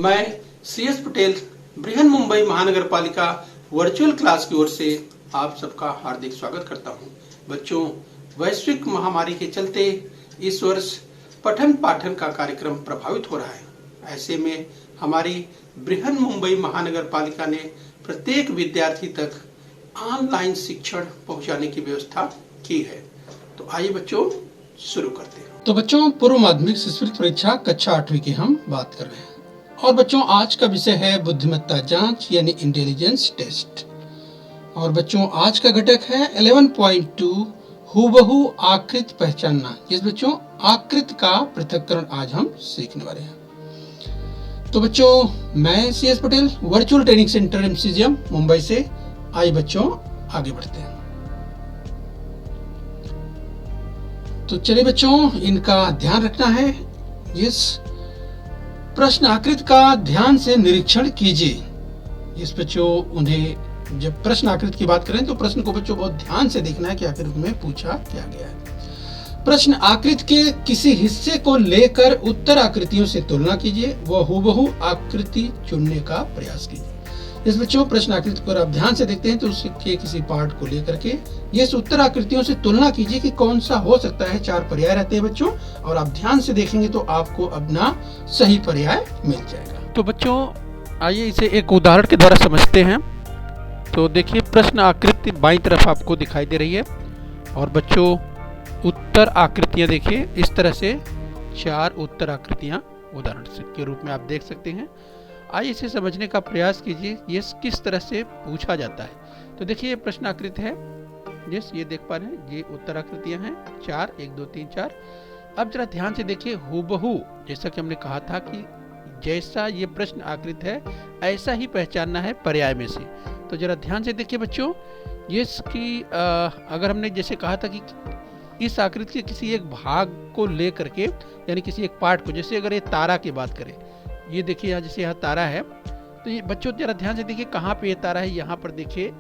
मैं CS पटेल बृहन मुंबई महानगर पालिका वर्चुअल क्लास की ओर से आप सबका हार्दिक स्वागत करता हूं। बच्चों, वैश्विक महामारी के चलते इस वर्ष पठन पाठन का कार्यक्रम प्रभावित हो रहा है। ऐसे में हमारी बृहन मुंबई महानगर पालिका ने प्रत्येक विद्यार्थी तक ऑनलाइन शिक्षण पहुंचाने की व्यवस्था की है। तो आइए बच्चों शुरू करते हैं। तो बच्चों, पूर्व माध्यमिक शिक्षक परीक्षा कक्षा 8वीं की हम बात कर रहे हैं और बच्चों आज का विषय है बुद्धिमत्ता जांच यानी इंटेलिजेंस टेस्ट। और बच्चों आज का घटक है 11.2 हूबहू आकृति पहचानना। इस बच्चों आकृति का पृथक्करण आज हम सीखने वाले हैं। तो बच्चों मैं CS Patel virtual training centre MCGM Mumbai से। आइए बच्चों आगे बढ़ते हैं। तो चलिए बच्चों, इनका ध्यान रखना है। इस प्रश्न आकृति का ध्यान से निरीक्षण कीजिए। इस बच्चों उन्हें जब प्रश्न आकृति की बात करें तो प्रश्न को बच्चों बहुत ध्यान से देखना है कि आकृति में पूछा क्या गया है। प्रश्न आकृति के किसी हिस्से को लेकर उत्तर आकृतियों से तुलना कीजिए व हूबहू आकृति चुनने का प्रयास कीजिए। इस बच्चों प्रश्न आकृति को आप ध्यान से देखते हैं तो उसके किसी पार्ट को लेकर के ये उत्तर आकृतियों से तुलना कीजिए कि कौन सा हो सकता है। 4 पर्याय रहते हैं बच्चों और आप ध्यान से देखेंगे तो आपको अपना सही पर्याय मिल जाएगा। तो बच्चों आइए इसे एक उदाहरण के द्वारा समझते हैं। तो देखिए प्रश्न आकृति बाईं तरफ आपको दिखाई दे रही है और बच्चों उत्तर आकृतियां देखिए इस तरह से 4 उत्तर आकृतियां उदाहरण के रूप में आप देख सकते हैं। आइए इसे समझने का प्रयास कीजिए ये किस तरह से पूछा जाता है। तो देखिए ये प्रश्न आकृति है, ये देख पा रहे हैं, ये उत्तर आकृतियां हैं 4, 1 2 3 4। अब जरा ध्यान से देखिए हूबहू, जैसा कि हमने कहा था कि जैसा ये प्रश्न आकृति है ऐसा ही पहचानना है पर्याय में से। तो जरा ध्यान से देखिए बच्चों, इसकी अगर हमने जैसे कहा था कि इस आकृति के किसी एक भाग को लेकर के यानी किसी एक पार्ट को, जैसे अगर ये तारा की बात करें, ये देखिए यहाँ जैसे यहाँ तारा है तो ये बच्चों जरा ध्यान से देखिए कहाँ पे ये तारा है। यहाँ पर देखिए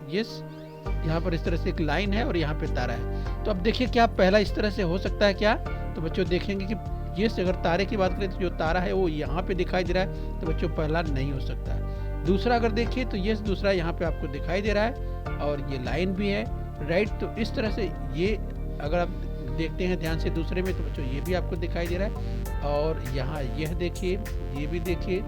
यहाँ पर इस तरह से एक लाइन है और यहाँ पे तारा है। तो अब देखिए क्या पहला इस तरह से हो सकता है क्या? तो बच्चों देखेंगे कि ये अगर तारे की बात करें तो जो तारा है वो यहाँ पे दिखाई दे रहा है, तो बच्चों पहला नहीं हो सकता है। दूसरा अगर देखिए तो ये दूसरा यहाँ पे आपको दिखाई दे रहा है और ये लाइन भी है, राइट। तो इस तरह से ये अगर आप देखते हैं ध्यान से दूसरे में तो बच्चों ये भी आपको दिखाई दे रहा है और यहाँ यह देखिए, ये भी देखिए,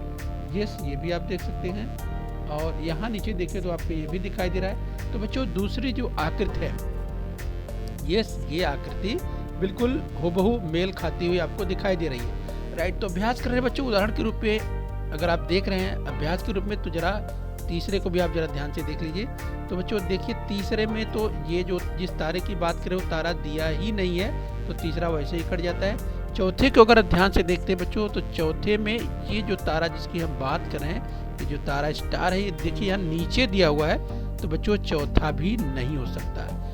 ये भी आप देख सकते हैं और यहाँ नीचे देखिए तो आपको ये भी दिखाई दे रहा है। तो बच्चों दूसरी जो आकृति है ये आकृति बिल्कुल हूबहू मेल खाती हुई आपको दिखाई दे रही है, राइट। तो अभ्यास कर रहे हैं बच्चों उदाहरण के रूप में अगर आप देख रहे हैं अभ्यास के रूप में, तो जरा तीसरे को भी आप जरा ध्यान से देख लीजिए। तो बच्चों देखिए तीसरे में तो ये जो जिस तारे की बात करें वो तारा दिया ही नहीं है, तो तीसरा वैसे ही कट जाता है। चौथे को अगर ध्यान से देखते हैं बच्चों तो चौथे में ये जो तारा जिसकी हम बात कर रहे हैं, ये जो तारा स्टार है, ये देखिए यहाँ नीचे दिया हुआ है, तो बच्चों चौथा भी नहीं हो सकता है।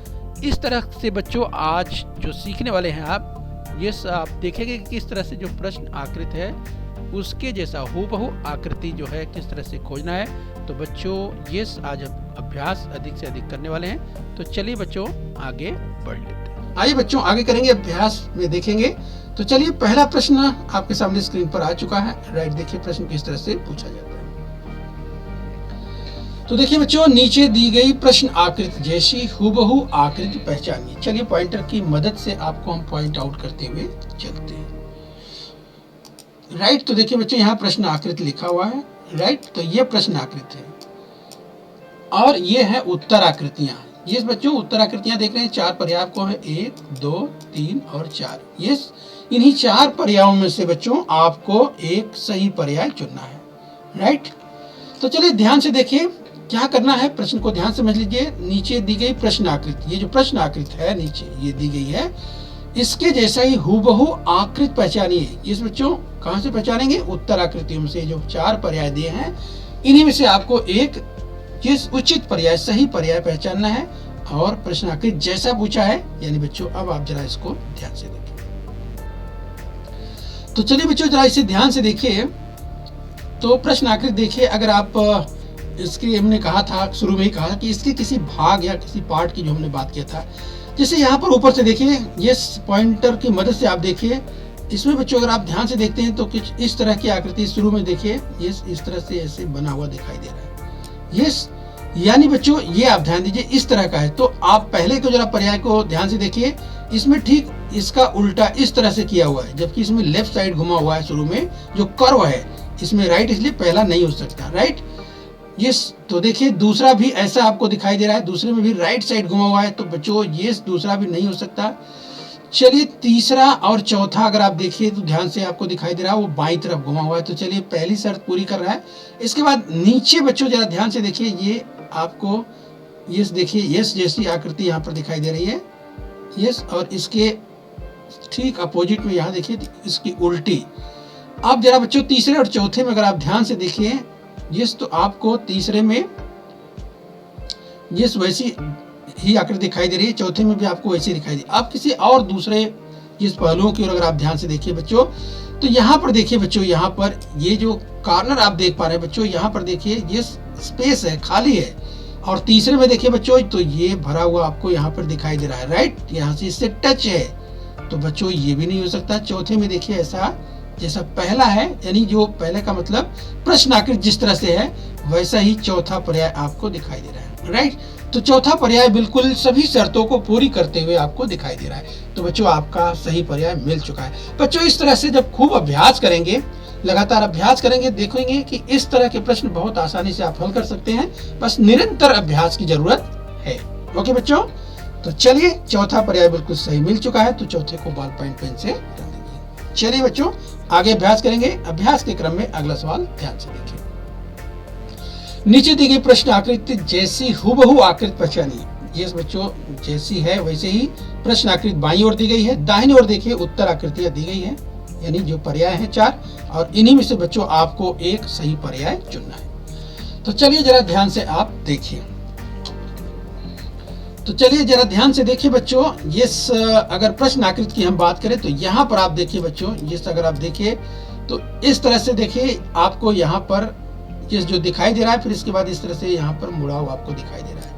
इस तरह से बच्चों आज जो सीखने वाले हैं आप देखेंगे कि किस तरह से जो प्रश्न आकृति है उसके जैसा हूबहू आकृति जो है किस तरह से खोजना है। तो बच्चों ये आज हम अभ्यास अधिक से अधिक करने वाले हैं। तो चलिए बच्चों आगे बढ़ लेते हैं। आइए बच्चों आगे करेंगे, अभ्यास में देखेंगे। तो चलिए पहला प्रश्न आपके सामने स्क्रीन पर आ चुका है, राइट। देखिए प्रश्न किस तरह से पूछा जाता है। तो देखिए बच्चों नीचे दी गई प्रश्न आकृति जैसी हूबहू आकृति पहचानिए। चलिए पॉइंटर की मदद से आपको हम पॉइंट आउट करते हुए चलते हैं, राइट। तो देखिए बच्चों यहाँ प्रश्न आकृति लिखा हुआ है, राइट। तो ये प्रश्न आकृति है और ये है उत्तर आकृतियां। ये बच्चों उत्तर आकृतियां देख रहे हैं 4 पर्याय आपको है, 1 2 3 और 4। ये इन्हीं 4 पर्यायों में से बच्चों आपको एक सही पर्याय चुनना है, राइट। तो चलिए ध्यान से देखिए क्या करना है, प्रश्न को ध्यान से समझ लीजिए। नीचे दी गई प्रश्न आकृति, ये जो प्रश्न आकृति है नीचे ये दी गई है, इसके जैसा ही हूबहू आकृति पहचानिए। इस बच्चों कहाँ से पहचानेंगे? उत्तर आकृतियों से जो 4 पर्याय दिए हैं इन्हीं में से आपको एक जिस उचित पर्याय सही पर्याय पहचानना है और प्रश्न आकृति जैसा पूछा है। यानी बच्चों अब आप जरा इसको ध्यान से देखिए। तो चलिए बच्चों जरा इसे ध्यान से देखिए। तो प्रश्न आकृति देखिए, अगर आप इसके हमने कहा था शुरू में ही कहा कि इसके किसी भाग या किसी पार्ट की जो हमने बात किया था, जैसे यहाँ पर ऊपर से देखिए ये पॉइंटर की मदद से आप देखिए इसमें बच्चों अगर आप ध्यान से देखते हैं तो कुछ इस तरह की आकृति शुरू में देखिए, ये इस तरह से ऐसे बना हुआ दिखाई दे रहा है। यस, यानी बच्चों ये आप ध्यान दीजिए इस तरह का है। तो आप पहले को जरा पर्याय को ध्यान से देखिए, इसमें ठीक इसका उल्टा इस तरह से किया हुआ है, जबकि इसमें लेफ्ट साइड घुमा हुआ है शुरू में जो कर्व है, इसमें राइट, इसलिए पहला नहीं हो सकता, राइट। यस, तो देखिए दूसरा भी ऐसा आपको दिखाई दे रहा है, दूसरे में भी राइट साइड घुमा हुआ है, तो बच्चों ये दूसरा भी नहीं हो सकता। चलिए तीसरा और चौथा अगर आप देखिए तो ध्यान से आपको दिखाई दे रहा है वो बाईं तरफ घुमा हुआ है, तो चलिए पहली शर्त पूरी कर रहा है। इसके बाद नीचे बच्चों जरा ध्यान से देखिए, ये आपको यस देखिए यस जैसी आकृति यहाँ पर दिखाई दे रही है, यस, और इसके ठीक अपोजिट में यहाँ देखिए इसकी उल्टी। अब जरा बच्चों तीसरे और चौथे में अगर आप ध्यान से देखिए, यस, तो आपको तीसरे में यस वैसी ही आकृति दिखाई दे रही है, चौथे में भी आपको वैसे दिखाई दे। आप किसी और दूसरे जिस पहलुओं की ओर अगर आप ध्यान से देखिए बच्चों, तो यहाँ पर देखिए बच्चों, यहाँ पर ये जो कॉर्नर आप देख पा रहे हैं बच्चों, यहाँ पर देखिए ये स्पेस है, खाली है। और तीसरे में देखिए बच्चों, तो ये भरा हुआ आपको यहाँ पर दिखाई दे रहा है, राइट, यहाँ से इससे टच है, तो बच्चों ये भी नहीं हो सकता। चौथे में देखिए ऐसा जैसा पहला है, यानी जो पहले का मतलब प्रश्नाकृत जिस तरह से है वैसा ही चौथा पर्याय आपको दिखाई दे रहा है, राइट। तो चौथा पर्याय बिल्कुल सभी शर्तों को पूरी करते हुए आपको दिखाई दे रहा है, तो बच्चों आपका सही पर्याय मिल चुका है। बच्चों इस तरह से जब खूब अभ्यास करेंगे, लगातार अभ्यास करेंगे, देखेंगे कि इस तरह के प्रश्न बहुत आसानी से आप हल कर सकते हैं, बस निरंतर अभ्यास की जरूरत है। ओके बच्चों, तो चलिए चौथा पर्याय बिल्कुल सही मिल चुका है, तो चौथे को बॉल पॉइंट पेन से रख देंगे। चलिए बच्चों आगे अभ्यास करेंगे। अभ्यास के क्रम में अगला सवाल ध्यान से देखिए। नीचे दी गई प्रश्न आकृति जैसी हुबहू आकृति पहचानिए। ये बच्चों जैसी है वैसे ही प्रश्न आकृति बाईं ओर दी गई है, दाहिनी ओर देखिए उत्तर आकृतियां दी गई है, यानी जो पर्याय हैं 4, और इन्हीं में से बच्चों आपको एक सही पर्याय चुनना है। तो चलिए जरा ध्यान से आप देखिए, तो चलिए जरा ध्यान से देखिए बच्चों, ये अगर प्रश्न आकृति की हम बात करें तो यहाँ पर आप देखिए बच्चों, ये अगर आप देखिए तो इस तरह से देखिए आपको यहाँ पर ये जो दिखाई दे रहा है, फिर इसके बाद इस तरह से यहाँ पर मुड़ा हुआ आपको दिखाई दे रहा है।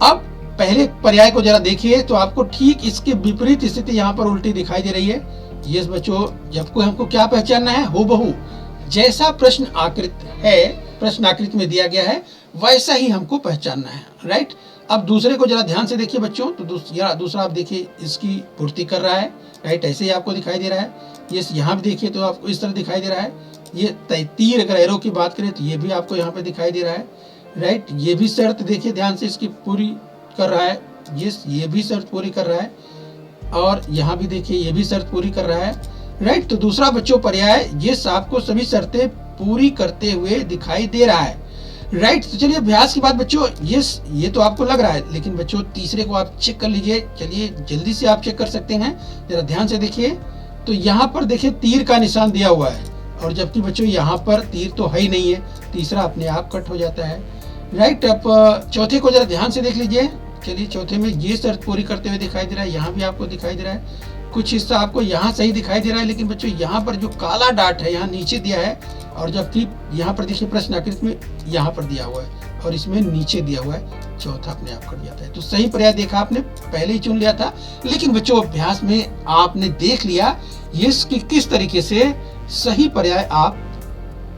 अब पहले पर्याय को जरा देखिए तो आपको ठीक इसके विपरीत स्थिति यहाँ पर उल्टी दिखाई दे रही है। ये बच्चों जबकि हमको क्या पहचानना है, हुबहू जैसा प्रश्न आकृति है, प्रश्न आकृति में दिया गया है वैसा ही हमको पहचानना है, राइट। अब दूसरे को जरा ध्यान से देखिए बच्चों, तो दूसरा आप देखिए इसकी पूर्ति कर रहा है, राइट, ऐसे ही आपको दिखाई दे रहा है। ये यहाँ भी देखिए तो आपको इस तरह दिखाई दे रहा है। ये तीर अगर एरो की बात करें तो ये भी आपको यहाँ पे दिखाई दे रहा है, राइट। ये भी शर्त देखिए ध्यान से इसकी पूरी कर रहा है, ये भी शर्त पूरी कर रहा है, और यहाँ भी देखिए ये भी शर्त पूरी कर रहा है, राइट। तो दूसरा बच्चों पर्याय ये आपको सभी शर्तें पूरी करते हुए दिखाई दे रहा है, राइट। तो चलिए अभ्यास की बात बच्चों, ये तो आपको लग रहा है, लेकिन बच्चों तीसरे को आप चेक कर लीजिए। चलिए जल्दी से आप चेक कर सकते हैं, जरा ध्यान से देखिए। तो यहाँ पर देखिए तीर का निशान दिया हुआ है, और जबकि बच्चों यहाँ पर तीर तो है ही नहीं है, तीसरा अपने आप कट हो जाता है, राइट। अब चौथे को जरा ध्यान से देख लीजिए। चलिए चौथे में ये शर्त पूरी करते हुए दिखाई दे रहा है, यहाँ भी आपको दिखाई दे रहा है, कुछ हिस्सा आपको यहाँ सही दिखाई दे रहा है, लेकिन बच्चों यहाँ पर जो काला डाट है यहाँ नीचे दिया है, और जबकि यहाँ पर देखिए प्रश्न आकृति में यहाँ पर दिया हुआ है और इसमें नीचे दिया हुआ है, चौथा अपने आप कट जाता है। तो सही पर्याय देखा आपने, पहले ही चुन लिया था, लेकिन बच्चों अभ्यास में आपने देख लिया ये किस तरीके से सही पर्याय आप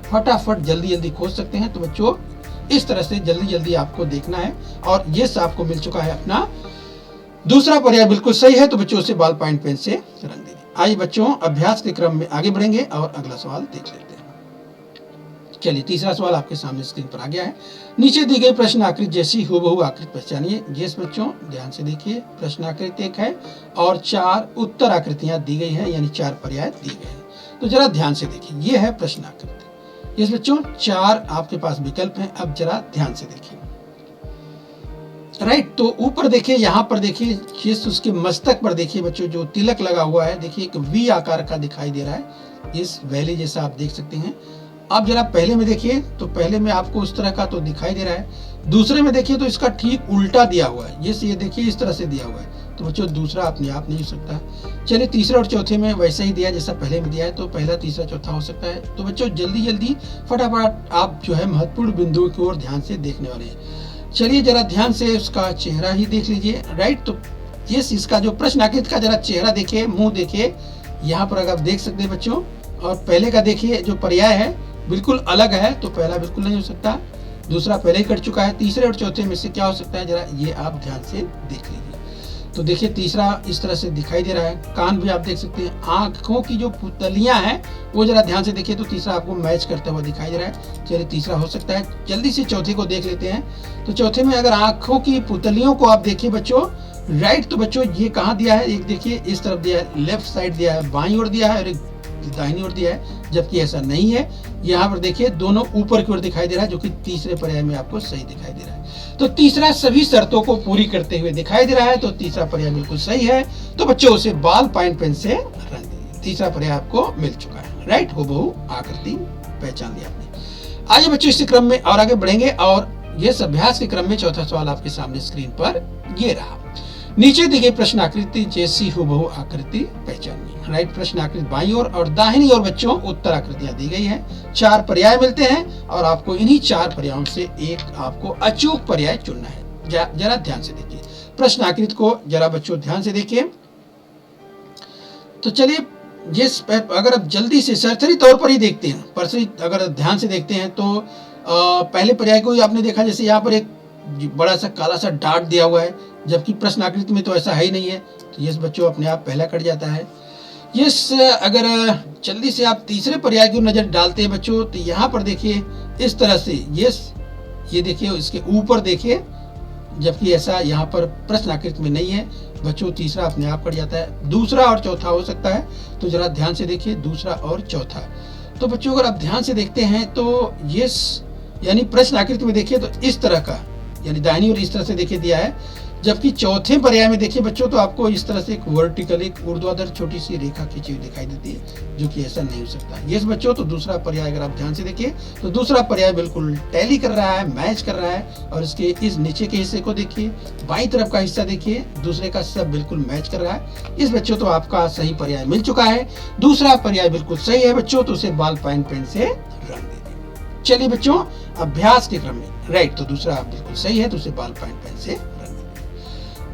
फटाफट जल्दी जल्दी खोज सकते हैं। तो बच्चों इस तरह से जल्दी जल्दी आपको देखना है, और ये आपको मिल चुका है अपना दूसरा पर्याय बिल्कुल सही है, तो बच्चों उसे बॉल पॉइंट पेन से रंग दीजिए। आइए बच्चों अभ्यास के क्रम में आगे बढ़ेंगे और अगला सवाल देख लेते हैं। चलिए तीसरा सवाल आपके सामने स्क्रीन पर आ गया है। नीचे दी गई प्रश्न आकृति जैसी हुबहू आकृति पहचानिए। ये बच्चों ध्यान से देखिए, प्रश्न आकृति एक है और 4 उत्तर आकृतियां दी गई है, यानी 4 पर्याय दिए गए हैं। तो जरा ध्यान से देखिए, ये है प्रश्न आकृति। ये बच्चों 4 आपके पास विकल्प हैं, अब जरा ध्यान से देखिए, राइट। तो ऊपर देखिए, यहाँ पर देखिए, जिस उसके मस्तक पर देखिए बच्चों जो तिलक लगा हुआ है, देखिए एक वी आकार का दिखाई दे रहा है, इस वैली जैसा आप देख सकते हैं। अब जरा पहले में देखिए, तो पहले में आपको उस तरह का तो दिखाई दे रहा है, दूसरे में देखिए तो इसका ठीक उल्टा दिया हुआ है, ये देखिए इस तरह से दिया हुआ है, तो बच्चों दूसरा अपने आप नहीं हो सकता। चलिए तीसरे और चौथे में वैसा ही दिया जैसा पहले में दिया है, तो पहला तीसरा चौथा हो सकता है। तो बच्चों जल्दी जल्दी फटाफट आप जो है महत्वपूर्ण बिंदुओं की ओर ध्यान से देखने वाले हैं। चलिए जरा ध्यान से उसका चेहरा ही देख लीजिए, राइट। तो ये इसका जो प्रश्न आकृति का जरा चेहरा देखिए, मुंह देखिए, यहाँ पर अगर आप देख सकते हैं बच्चों, और पहले का देखिए जो पर्याय है बिल्कुल अलग है, तो पहला बिल्कुल नहीं हो सकता, दूसरा पहले ही कट चुका है, तीसरे और चौथे में से क्या हो सकता है, जरा ये आप ध्यान से देख लीजिए। तो देखिए तीसरा इस तरह से दिखाई दे रहा है, कान भी आप देख सकते हैं, आंखों की जो पुतलियां हैं वो जरा ध्यान से देखिए, तो तीसरा आपको मैच करता हुआ दिखाई दे रहा है। चलिए तीसरा हो सकता है, जल्दी से चौथे को देख लेते हैं। तो चौथे में अगर आंखों की पुतलियों को आप देखिए बच्चों, राइट, तो बच्चों ये कहाँ दिया है, एक देखिए इस तरफ दिया है, लेफ्ट साइड दिया है, बाईं ओर दिया है, और एक दाहिनी ओर दिया है, जबकि ऐसा नहीं है। यहाँ पर देखिए दोनों ऊपर की ओर दिखाई दे रहा है, जो कि तीसरे पर्याय में आपको सही दिखाई दे रहा है। तो तीसरा सभी शर्तों को पूरी करते हुए दिखाई दे रहा है, तो तीसरा पर्याय बिल्कुल सही है। तो बच्चों उसे बॉल पॉइंट पेन से रंग दीजिए। तीसरा पर्याय आपको मिल चुका है, राइट, हुबहू आकृति पहचान लिया आपने। आइए बच्चों इस क्रम में और आगे बढ़ेंगे, और ये अभ्यास के क्रम में चौथा सवाल आपके सामने स्क्रीन पर ये रहा। नीचे दी गई प्रश्न आकृति जैसी हुबहू आकृति पहचानिए। राइट, प्रश्न आकृति बाईं ओर और दाहिनी ओर बच्चों उत्तर आकृतियां दी गई हैं। 4 पर्याय मिलते हैं और आपको इन्हीं 4 पर्यायों से एक आपको अचूक पर्याय चुनना है। जरा ध्यान से देखिए प्रश्न आकृति को, जरा बच्चों ध्यान से देखिए। तो चलिए जिस अगर आप जल्दी से सरसरी तौर पर ही देखते हैं, अगर ध्यान से देखते हैं तो पहले पर्याय को ही आपने देखा, जैसे यहाँ पर एक बड़ा सा काला सा डार्ट दिया हुआ है, जबकि प्रश्न आकृति में तो ऐसा है ही नहीं है, तो ये बच्चों अपने आप पहला कट जाता है। यस, अगर जल्दी से आप तीसरे पर्याय की नजर डालते हैं बच्चों, तो यहाँ पर देखिए इस तरह से, यस, ये देखिए इसके ऊपर देखिए, जबकि ऐसा यहाँ पर प्रश्न आकृति में नहीं है बच्चों, तीसरा अपने आप कट जाता है। दूसरा और चौथा हो सकता है, तो जरा ध्यान से देखिए दूसरा और चौथा। तो बच्चों अगर आप ध्यान से देखते हैं तो यस, यानी प्रश्न आकृति में देखिए तो इस तरह का, यानी दाहिनी ओर इस तरह से देखिए दिया है, जबकि चौथे पर्याय में देखिए बच्चों तो आपको इस तरह से एक वर्टिकल, एक ऊर्ध्वाधर छोटी सी रेखा खींची हुई दिखाई देती है, जो कि ऐसा नहीं हो सकता। यस बच्चों, तो दूसरा पर्याय अगर आप ध्यान से देखिए तो दूसरा पर्याय बिल्कुल टैली कर रहा है, मैच कर रहा है। और इसके इस नीचे के हिस्से को देखिए, बाईं तरफ का हिस्सा देखिए, दूसरे का सब बिल्कुल मैच कर रहा है। इस बच्चों तो आपका सही पर्याय मिल चुका है, दूसरा पर्याय बिल्कुल सही है बच्चों, तो उसे बॉल पॉइंट पेन से रंग दीजिए। चलिए बच्चों अभ्यास के क्रम में, राइट, तो दूसरा बिल्कुल सही है, तो उसे बॉल पॉइंट पेन से रंग दीजिए।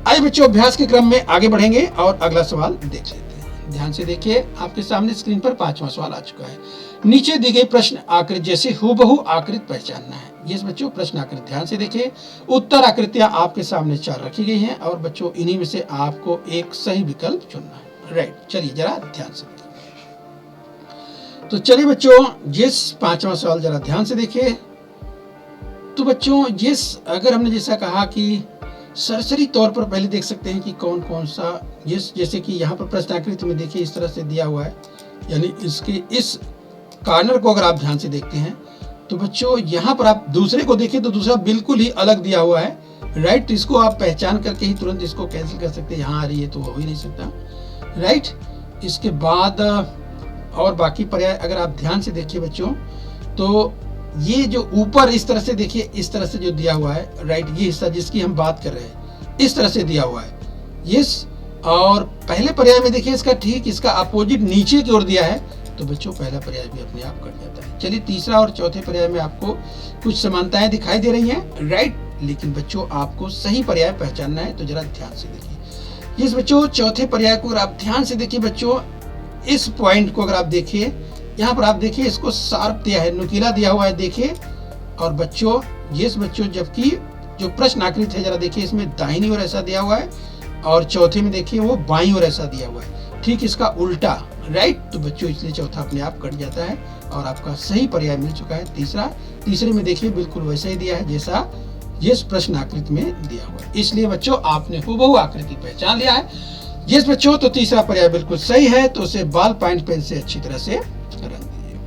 आइए बच्चों अभ्यास के क्रम में आगे बढ़ेंगे और अगला सवाल देख लेते हैं। ध्यान से देखिए, आपके सामने स्क्रीन पर 5वां सवाल आ चुका है। नीचे दी गई प्रश्न आकृति जैसे हुबहू आकृति पहचानना है। ये बच्चों प्रश्न आकृति ध्यान से देखिए, उत्तर आकृतियां आपके सामने 4 रखी गई हैं, और बच्चों इन्हीं में से आपको एक सही विकल्प चुनना है। राइट, चलिए जरा ध्यान से देखिए। तो चलिए बच्चों जिस 5वां सवाल जरा ध्यान से देखिए। तो बच्चों जिस, अगर हमने जैसा कहा कि सरसरी तौर पर पहले देख सकते हैं कि कौन कौन सा, जैसे कि यहाँ पर प्रश्न आकृति में देखिए इस तरह से दिया हुआ है, यानी इसके इस कॉर्नर को अगर आप ध्यान से देखते हैं तो बच्चों यहाँ पर आप दूसरे को देखिए तो दूसरा बिल्कुल ही अलग दिया हुआ है। राइट, इसको आप पहचान करके ही तुरंत इसको कैंसिल कर सकते हैं, यहाँ आ रही है तो हो ही नहीं सकता। राइट, इसके बाद और बाकी पर्याय अगर आप ध्यान से देखिए बच्चों, तो ये जो ऊपर इस तरह से देखिए, इस तरह से जो दिया हुआ है, राइट, ये हिस्सा जिसकी हम बात कर रहे हैं इस तरह से दिया हुआ है। यस, और पहले पर्याय में देखिए इसका ठीक इसका अपोजिट नीचे की ओर दिया है, तो बच्चों पहला पर्याय भी अपने आप कट जाता है। चलिए तीसरा और चौथे पर्याय में आपको कुछ समानताएं दिखाई दे रही हैं, राइट, लेकिन बच्चों आपको सही पर्याय पहचानना है, तो जरा ध्यान से देखिए। यस बच्चों, चौथे पर्याय को अगर आप ध्यान से देखिए बच्चों, इस पॉइंट को अगर आप देखिए, यहाँ पर आप देखिए इसको शार्प दिया है, नुकीला दिया हुआ है देखिए। और बच्चों यस बच्चों, जबकि जो प्रश्न आकृति है जरा देखिए, इसमें दाहिनी ओर ऐसा दिया हुआ है और चौथे में देखिए वो बाईं ओर ऐसा दिया हुआ है, ठीक इसका उल्टा। राइट, तो बच्चों इसलिए चौथा अपने आप कट जाता है और आपका सही पर्याय मिल चुका है तीसरा। तीसरे में देखिए बिल्कुल वैसा ही दिया है जैसा यस प्रश्न आकृति में दिया हुआ है, इसलिए बच्चों आपने हुबहू आकृति पहचान लिया है। यस बच्चों, तो तीसरा पर्याय बिल्कुल सही है, तो उसे बॉल पॉइंट पेन से अच्छी तरह से रंग दीजिए।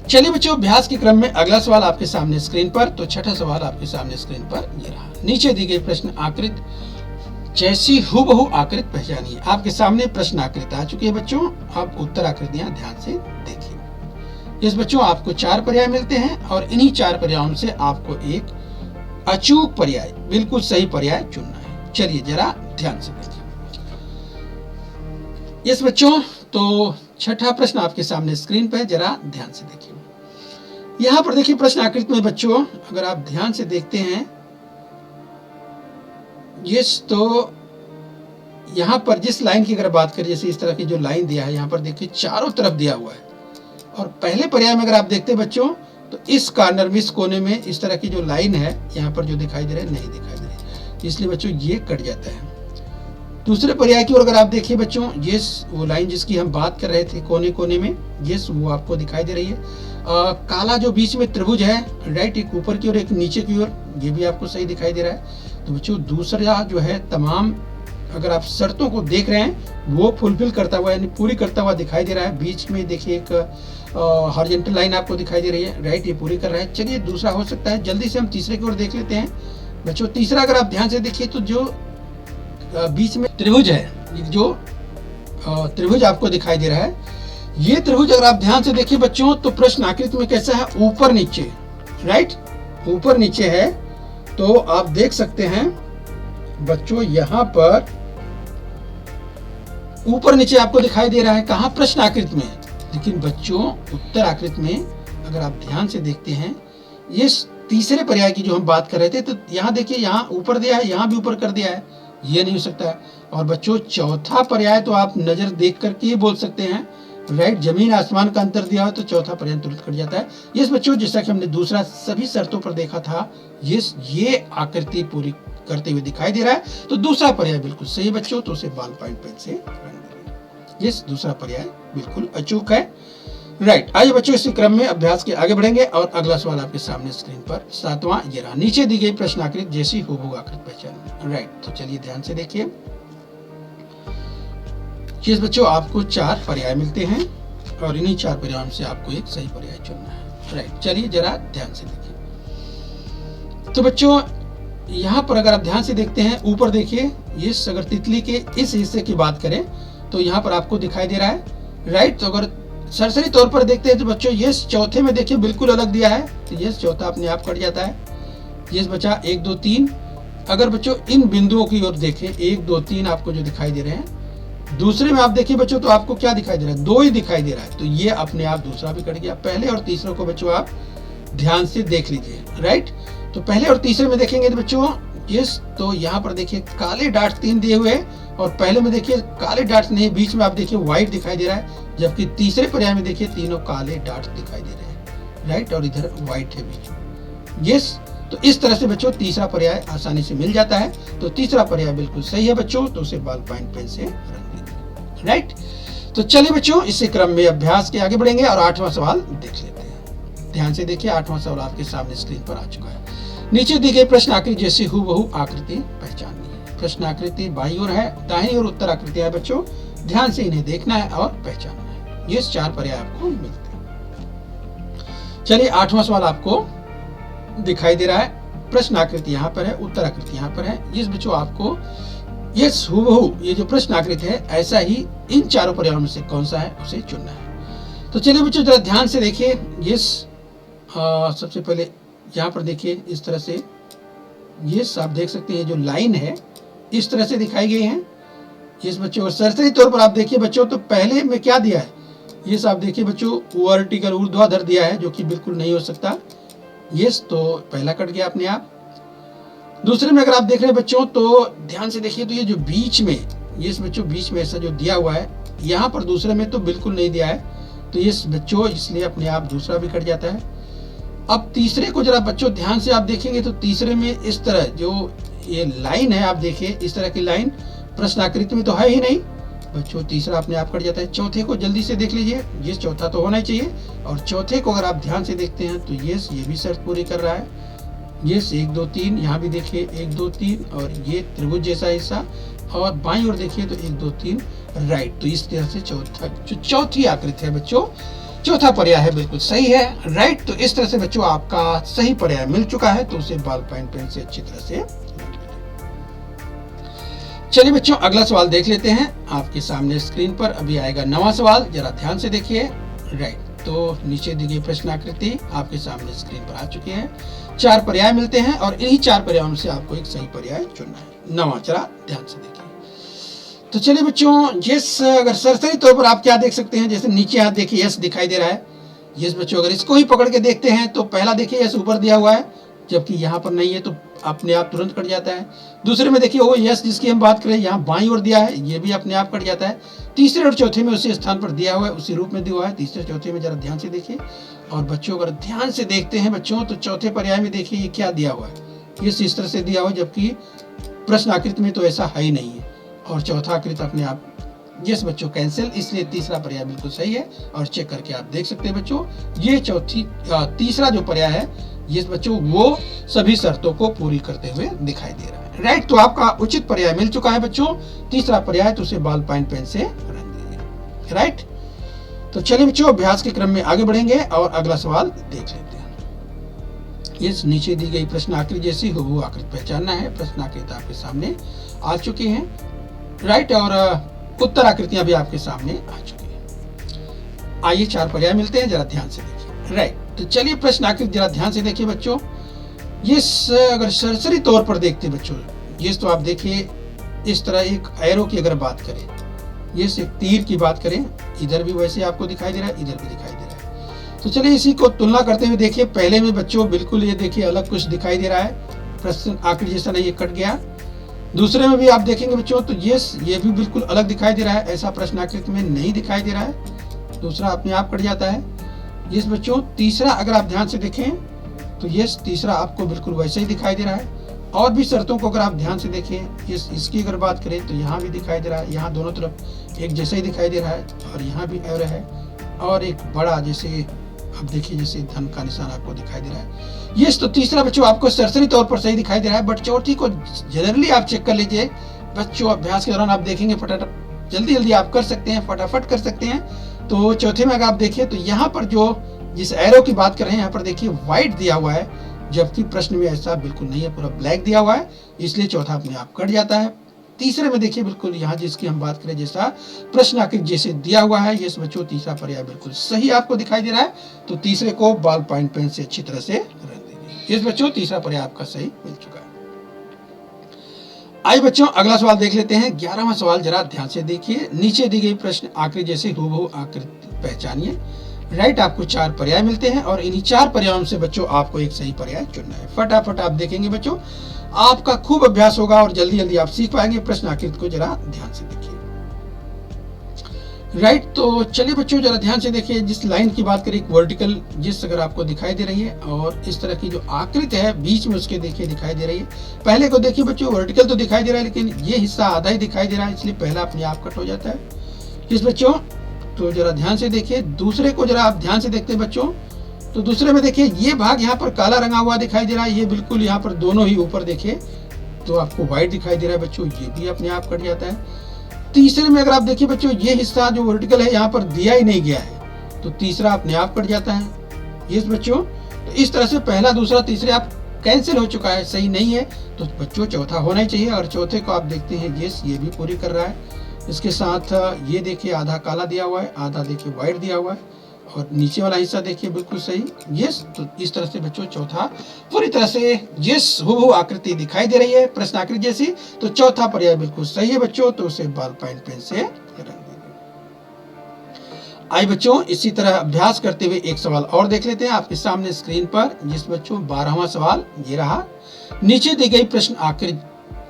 चलिए बच्चों अभ्यास के क्रम में अगला सवाल आपके सामने स्क्रीन पर, तो छठा सवाल आपके सामने स्क्रीन पर ये रहा। नीचे दी गई प्रश्न आकृति जैसी हुबहू आकृति पहचानिए। आपके सामने प्रश्न आकृति आ चुकी है बच्चों, अब उत्तर आकृतियां ध्यान से देखिए। इस बच्चों आपको 4 पर्याय मिलते हैं और इन्हीं 4 पर्यायों से आपको एक अचूक पर्याय, बिल्कुल सही पर्याय चुनना है। चलिए जरा ध्यान से देखिए। यस बच्चों, तो छठा प्रश्न आपके सामने स्क्रीन पर, जरा ध्यान से देखिए। यहाँ पर देखिए प्रश्न आकृति में बच्चों अगर आप ध्यान से देखते हैं, यस, तो यहाँ पर जिस लाइन की अगर बात करें, जैसे इस तरह की जो लाइन दिया है यहाँ पर देखिए चारों तरफ दिया हुआ है, और पहले पर्याय में अगर आप देखते हैं बच्चों तो इस कॉर्नर में, इस कोने में इस तरह की जो लाइन है यहाँ पर जो दिखाई दे रहा है नहीं दिखाई दे रही, इसलिए बच्चों ये कट जाता है। दूसरे पर्याय की ओर अगर आप देखिए बच्चों, ये वो लाइन जिसकी हम बात कर रहे थे कोने कोने में, ये वो आपको दिखाई दे रही है। काला जो बीच में त्रिभुज है, राइट, एक ऊपर की ओर एक नीचे की ओर, ये भी आपको सही दिखाई दे रहा है। तो बच्चों दूसरा जो है तमाम अगर आप शर्तों को देख रहे हैं वो फुलफिल करता हुआ यानी पूरी करता हुआ दिखाई दे रहा है। बीच में देखिए एक हॉरिजॉन्टल लाइन आपको दिखाई दे रही है, राइट, ये पूरी कर रहा है। चलिए दूसरा हो सकता है, जल्दी से हम तीसरे की ओर देख लेते हैं बच्चों। तीसरा अगर आप ध्यान से देखिए तो जो बीच में त्रिभुज है, जो त्रिभुज आपको दिखाई दे रहा है, ये त्रिभुज अगर आप ध्यान से देखिए बच्चों तो प्रश्न आकृति में कैसा है, ऊपर नीचे, राइट, ऊपर नीचे है। तो आप देख सकते हैं बच्चों यहाँ पर ऊपर नीचे आपको दिखाई दे रहा है, कहाँ, प्रश्न आकृति में। लेकिन बच्चों उत्तर आकृति में अगर आप ध्यान से देखते हैं, ये तीसरे पर्याय की जो हम बात कर रहे थे, तो यहाँ देखिए यहाँ ऊपर दिया है, यहाँ भी ऊपर कर दिया है, ये नहीं हो सकता है। और बच्चों चौथा पर्याय तो आप नजर देख करके बोल सकते हैं, राइट, जमीन आसमान का अंतर दिया हो तो चौथा पर्याय तुरंत कट जाता है। यस बच्चों, जैसा कि हमने दूसरा सभी शर्तों पर देखा था, ये आकृति पूरी करते हुए दिखाई दे रहा है, तो दूसरा पर्याय बिल्कुल सही बच्चों, तो उसे बॉल पॉइंट पेन से यस, दूसरा पर्याय बिल्कुल अचूक है, राइट। आइए बच्चों इसी क्रम में अभ्यास के आगे बढ़ेंगे और अगला सवाल आपके सामने स्क्रीन पर सातवां ये रहा। नीचे दी गई प्रश्न आकृति जैसी हूबहू आकृति पहचान, राइट। तो चलिए ध्यान से देखिए, जिस बच्चों आपको 4 पर्याय मिलते हैं और इन्हीं 4 पर्यायों से आपको एक सही पर्याय चुनना है, राइट। चलिए जरा ध्यान से देखिए। तो बच्चों यहाँ पर अगर आप ध्यान से देखते हैं, ऊपर देखिए, ये अगर तितली के इस हिस्से की बात करें तो यहाँ पर आपको दिखाई दे रहा है, राइट। तो अगर सरसरी तौर पर देखते हैं तो बच्चों ये चौथे में देखिए बिल्कुल अलग दिया है, तो ये चौथा अपने आप कट जाता है। ये बचा 1 2 3। अगर बच्चों इन बिंदुओं की ओर देखें, 1 2 3 आपको जो दिखाई दे रहे हैं, दूसरे में आप देखिए बच्चों तो आपको क्या दिखाई दे रहा है, 2 ही दिखाई दे रहा है, तो ये अपने आप दूसरा भी कट गया। पहले और तीसरे को बच्चों आप ध्यान से देख लीजिए, राइट। तो पहले और तीसरे में देखेंगे तो बच्चों यस, तो यहाँ पर देखिए काले डॉट्स 3 दिए हुए हैं, और पहले में देखिए काले डॉट्स नहीं, बीच में आप देखिए व्हाइट दिखाई दे रहा है, जबकि तीसरे पर्याय में देखिए तीनों काले डॉट्स दिखाई दे रहे हैं, राइट, और इधर व्हाइट है बीच में, यस। तो इस तरह से बच्चों तीसरा पर्याय आसानी से मिल जाता है, तो तीसरा पर्याय बिल्कुल सही है बच्चों, तो उसे बॉल पॉइंट पेन से रंग दीजिए, राइट। तो चलिए बच्चों इसी क्रम में अभ्यास के आगे बढ़ेंगे और 8वां सवाल देख लेते हैं। ध्यान से देखिए, 8वां सवाल आपके सामने स्क्रीन पर आ चुका है। नीचे दी गई प्रश्न आकृति जैसी हूबहू आकृति पहचाननी है। प्रश्न आकृति बाईं ओर है, दाहिनी ओर उत्तर आकृति है बच्चों, ध्यान से इन्हें देखना है और पहचानना है। ये 4 पर्याय आपको मिलते हैं। चलिए 8वां सवाल आपको दिखाई दे रहा है, प्रश्न आकृति यहाँ पर है, उत्तर आकृति यहाँ पर है। इस बच्चों आपको ये हूबहू ये जो प्रश्न आकृति है ऐसा ही इन 4 पर्यायों में से कौन सा है उसे चुनना है। तो चलिए बच्चों जरा ध्यान से देखिए, ये सबसे पहले यहाँ पर देखिए इस तरह से, ये आप देख सकते हैं जो लाइन है इस तरह से दिखाई गई है। इस बच्चों को सरसरी तौर पर आप देखिए बच्चों, तो पहले में क्या दिया है, ये आप देखिए बच्चों वर्टिकल ऊर्ध्वाधर दिया है, जो कि बिल्कुल नहीं हो सकता, ये तो पहला कट गया अपने आप। दूसरे में अगर आप देख रहे हैं बच्चों तो ध्यान से देखिए, तो ये जो बीच में, ये बच्चों बीच में ऐसा जो दिया हुआ है, यहाँ पर दूसरे में तो बिल्कुल नहीं दिया है, तो ये बच्चों इसलिए अपने आप दूसरा भी कट जाता है। अब तीसरे को जरा बच्चों ध्यान से आप देखेंगे तो तीसरे में इस तरह जो ये लाइन है, आप देखिए इस तरह की लाइन प्रश्न आकृति में तो है ही नहीं बच्चों, तीसरा अपने आप कट जाता है। चौथे को जल्दी से देख लीजिए, ये चौथा तो होना ही चाहिए, और चौथे को अगर आप ध्यान से देखते हैं तो ये भी शर्त पूरी कर रहा है। ये 1 2 3, यहाँ भी देखिए 1 2 3, और ये त्रिभुज जैसा हिस्सा, और बाईं ओर देखिए तो 1 2 3, राइट। तो इस तरह से चौथी आकृति है बच्चों, चौथा पर्याय है बिल्कुल सही है, राइट। तो इस तरह से बच्चों आपका सही पर्याय मिल चुका है, तो उसे बॉल पॉइंट पेन से अच्छी तरह से। चलिए बच्चों अगला सवाल देख लेते हैं। आपके सामने स्क्रीन पर अभी आएगा 9वां सवाल, जरा ध्यान से देखिए, राइट। तो नीचे दी गई प्रश्न आकृति आपके सामने स्क्रीन पर आ चुकी है। 4 पर्याय मिलते हैं और इन्हीं 4 पर्यायों से आपको एक सही पर्याय चुनना है। 9वां, जरा ध्यान से देखिए। तो चलिए बच्चों, यस अगर सरसरी तौर पर आप क्या देख सकते हैं, जैसे नीचे हाथ देखिए यस दिखाई दे रहा है। यस बच्चों अगर इसको ही पकड़ के देखते हैं तो पहला देखिए यस ऊपर दिया हुआ है, जबकि यहाँ पर नहीं है तो अपने आप तुरंत कट जाता है। दूसरे में देखिए वो यस जिसकी हम बात करें यहाँ बाईं ओर दिया है, ये भी अपने आप कट जाता है। तीसरे और चौथे में उसी स्थान पर दिया हुआ है, उसी रूप में दिया हुआ है। तीसरे चौथे में जरा ध्यान से देखिए, और बच्चों अगर ध्यान से देखते हैं बच्चों तो चौथे पर्याय में देखिए ये क्या दिया हुआ है, ये इस तरह से दिया हुआ है, जबकि प्रश्न आकृति में तो ऐसा है ही नहीं है। और चौथा आकृति अपने आप यस बच्चों कैंसिल, इसलिए तीसरा पर्याय बिल्कुल सही है। और चेक करके आप देख सकते हैं बच्चों, ये तीसरा जो पर्याय है ये बच्चों वो सभी शर्तों को पूरी करते हुए दिखाई दे रहा है। राइट, तो आपका उचित पर्याय मिल चुका है बच्चों, तीसरा पर्याय, तो उसे बॉल पॉइंट पेन से रन दीजिए। राइट, तो चलिए बच्चों अभ्यास के क्रम में आगे बढ़ेंगे और अगला सवाल देख लेते हैं। इस नीचे दी गई प्रश्न आकृति जैसी हुबहू आकृति पहचानना है। प्रश्न आकृति आपके सामने आ चुकी है। राइट, और उत्तर आकृतियां भी आपके सामने आ चुकी है। आइए 4 पर्याय मिलते हैं, जरा ध्यान से देखिए। राइट, तो चलिए प्रश्न आकृति जरा ध्यान से देखिए बच्चों। ये अगर सरसरी तौर पर देखते बच्चों, ये तो आप देखिए इस तरह एक एरो की अगर बात करें, ये एक तीर की बात करें, इधर भी वैसे आपको दिखाई दे रहा है, इधर भी दिखाई दे रहा है। तो चलिए इसी को तुलना करते हुए देखिए। पहले में बच्चों बिल्कुल ये देखिए अलग कुछ दिखाई दे रहा है, प्रश्न आकृति जैसा नहीं, ये कट गया। दूसरे में भी आप देखेंगे बच्चों तो ये भी बिल्कुल अलग दिखाई दे रहा है, ऐसा प्रश्न आकृति में नहीं दिखाई दे रहा है, दूसरा अपने आप कट जाता है। ये बच्चों तीसरा अगर आप ध्यान से देखें तो ये तीसरा आपको बिल्कुल वैसे ही दिखाई दे रहा है। और भी शर्तों को अगर आप ध्यान से देखें, इसकी अगर बात करें तो यहाँ भी दिखाई दे रहा है, यहाँ दोनों तरफ एक जैसा ही दिखाई दे रहा है, और यहाँ भी एरो है, और एक बड़ा जैसे आप देखिए जैसे धन का निशान आपको दिखाई दे रहा है। ये तो तीसरा बच्चों आपको सरसरी तौर पर सही दिखाई दे रहा है, बट चौथी को जनरली आप चेक कर लीजिए बच्चों। अभ्यास के दौरान आप देखेंगे फटाफट जल्दी आप कर सकते हैं, फटाफट कर सकते हैं। तो चौथे में अगर आप देखिए तो यहाँ पर जो जिस एरो की बात कर रहे हैं यहाँ पर देखिए व्हाइट दिया हुआ है, जबकि प्रश्न में ऐसा बिल्कुल नहीं है, पूरा ब्लैक दिया हुआ है, इसलिए चौथा अपने आप कट जाता है। तीसरे में देखिए बिल्कुल यहाँ जिसकी हम बात करें जैसा प्रश्न आकृति जैसे दिया हुआ है, ये बच्चों तीसरा पर्याय बिल्कुल सही आपको दिखाई दे रहा है। तो तीसरे को बॉल पॉइंट पेन से अच्छी तरह से रख दीजिए। इस बच्चों तीसरा पर्याय आपका सही मिल चुका है। आइए बच्चों अगला सवाल देख लेते हैं। 11वां सवाल जरा ध्यान से देखिए। नीचे दी गई प्रश्न आकृति जैसे हुबहू आकृति पहचानिए। राइट, आपको 4 पर्याय मिलते हैं और इन्हीं 4 पर्यायों से बच्चों आपको एक सही पर्याय चुनना है। फटाफट आप देखेंगे बच्चों, आपका खूब अभ्यास होगा और जल्दी आप सीख पाएंगे। प्रश्न आकृति को जरा ध्यान से देखिए। राइट, तो चलिए बच्चों जरा ध्यान से देखिए। जिस लाइन की बात करें, एक वर्टिकल जिस अगर आपको दिखाई दे रही है, और इस तरह की जो आकृति है बीच में उसके देखिए दिखाई दे रही है। पहले को देखिए बच्चों, वर्टिकल तो दिखाई दे रहा है लेकिन ये हिस्सा आधा ही दिखाई दे रहा है, इसलिए पहला अपने आप कट हो जाता है। इस बच्चों तो जरा ध्यान से देखिए। दूसरे को जरा आप ध्यान से देखते हैं बच्चों, तो दूसरे में देखिए ये भाग यहाँ पर काला रंगा हुआ दिखाई दे रहा है, ये बिल्कुल यहाँ पर दोनों ही ऊपर देखिए तो आपको व्हाइट दिखाई दे रहा है बच्चों, ये भी अपने आप कट जाता है। तीसरे में अगर आप देखिए बच्चों, ये हिस्सा जो वर्टिकल है यहाँ पर दिया ही नहीं गया है, तो तीसरा अपने आप कट जाता है। ये बच्चों तो इस तरह से पहला दूसरा तीसरे आप कैंसिल हो चुका है, सही नहीं है, तो बच्चों चौथा होना ही चाहिए। और चौथे को आप देखते हैं ये भी पूरी कर रहा है। इसके साथ ये देखिए आधा काला दिया हुआ है, आधा देखिए व्हाइट दिया हुआ है, और नीचे वाला हिस्सा देखिए बिल्कुल सही। यस, तो इस तरह से बच्चों चौथा पूरी तरह से यस हुबहू आकृति दिखाई दे रही है प्रश्न आकृति जैसी, तो चौथा पर्याय बिल्कुल सही है बच्चों, तो उसे बॉल पॉइंट पेन से रंग दीजिए। आइए बच्चों इसी तरह अभ्यास करते हुए एक सवाल और देख लेते हैं आपके सामने स्क्रीन पर। जिस बच्चों 12वां सवाल ये रहा। नीचे दी गई प्रश्न आकृति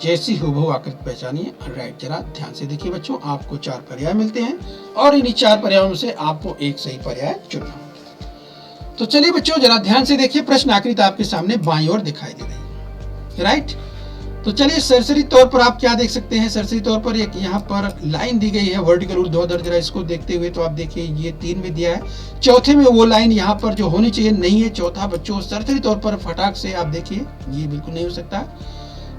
जैसी हुबहू आकृति पहचानिए। राइट, जरा ध्यान से देखिए बच्चों, आपको 4 पर्याय मिलते हैं और इन्हीं 4 पर्यायों में से आपको एक सही पर्याय चुनना होगा। तो चलिए बच्चों जरा ध्यान से देखिए। प्रश्न आकृति आपके सामने बाईं ओर दिखाई दे रही है। राइट, तो चलिए सरसरी तौर पर आप क्या देख सकते हैं। सरसरी तौर पर एक यहाँ पर लाइन दी गई है वर्टिकल ऊर्ध्वाधर, जरा इसको देखते हुए तो आप देखिए ये 3 में दिया है। चौथे में वो लाइन यहाँ पर जो होनी चाहिए नहीं है। चौथा बच्चों सरसरी तौर पर फटाक से आप देखिए ये बिल्कुल नहीं हो सकता।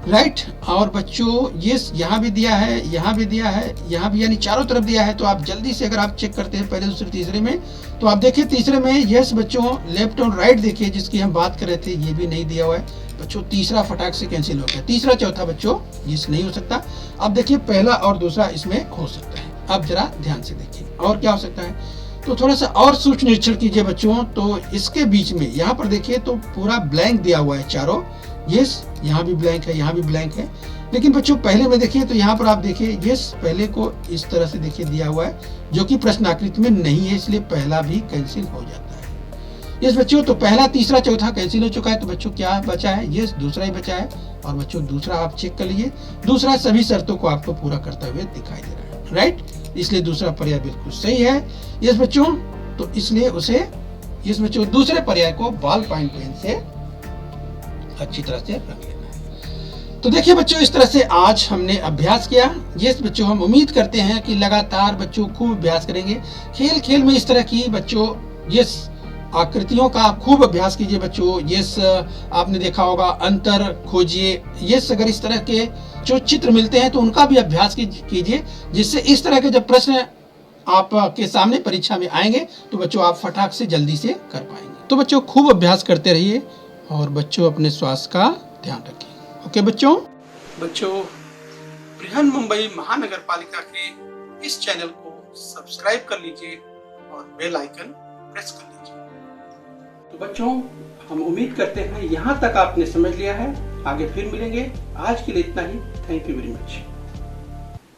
राइट, और बच्चों ये यहाँ भी दिया है, यहाँ भी दिया है, यहाँ भी, यानी चारों तरफ दिया है। तो आप जल्दी से अगर आप चेक करते हैं पहले दूसरे तीसरे में, तो आप देखिए तीसरे में यस बच्चों लेफ्ट और राइट देखिए जिसकी हम बात कर रहे थे, ये भी नहीं दिया हुआ है बच्चों। तीसरा फटाक से कैंसिल हो गया। तीसरा चौथा बच्चों ये नहीं हो सकता। अब देखिए पहला और दूसरा इसमें हो सकता है। अब जरा ध्यान से देखिए और क्या हो सकता है, तो थोड़ा सा और सूक्ष्म निरीक्षण कीजिए बच्चों। तो इसके बीच में यहाँ पर देखिए तो पूरा ब्लैंक दिया हुआ है चारों। यस, यहाँ भी ब्लैंक है, यहाँ भी ब्लैंक है, लेकिन बच्चों पहले में देखिए तो यहाँ पर आप देखिए यस पहले को इस तरह से देखिए दिया हुआ है जो कि प्रश्न आकृति में नहीं है, इसलिए पहला भी कैंसिल हो जाता है। यस बच्चों, तो पहला, तीसरा, चौथा कैंसिल हो चुका है, तो बच्चों क्या बचा है? यस, दूसरा ही बचा है। और बच्चों दूसरा आप चेक कर लीजिए, दूसरा सभी शर्तों को आपको पूरा करते हुए दिखाई दे रहा है, राइट। इसलिए दूसरा पर्याय बिल्कुल सही है। यस बच्चों, तो इसलिए उसे, यस बच्चों, दूसरे पर्याय को बॉल पॉइंट पेन से अच्छी तरह से रंग लेना है। तो देखिए बच्चों, इस तरह से आज हमने अभ्यास किया। यस बच्चों, हम उम्मीद करते हैं कि लगातार बच्चों खूब अभ्यास करेंगे। खेल खेल में इस तरह की बच्चों, यस, आकृतियों का आप खूब अभ्यास कीजिए बच्चों। यस, आपने देखा होगा अंतर खोजिए। यस, अगर इस तरह के जो चित्र मिलते हैं तो उनका भी अभ्यास कीजिए, जिससे इस तरह के जब प्रश्न आपके सामने परीक्षा में आएंगे तो बच्चों आप फटाक से जल्दी से कर पाएंगे। तो बच्चों खूब अभ्यास करते रहिए और बच्चों अपने स्वास्थ्य का ध्यान रखिए। ओके बच्चों। बृहन मुंबई महानगर पालिका के इस चैनल को सब्सक्राइब कर लीजिए और बेल आइकन प्रेस कर लीजिए। तो बच्चों, हम उम्मीद करते हैं यहाँ तक आपने समझ लिया है। आगे फिर मिलेंगे। आज के लिए इतना ही। Thank you very much.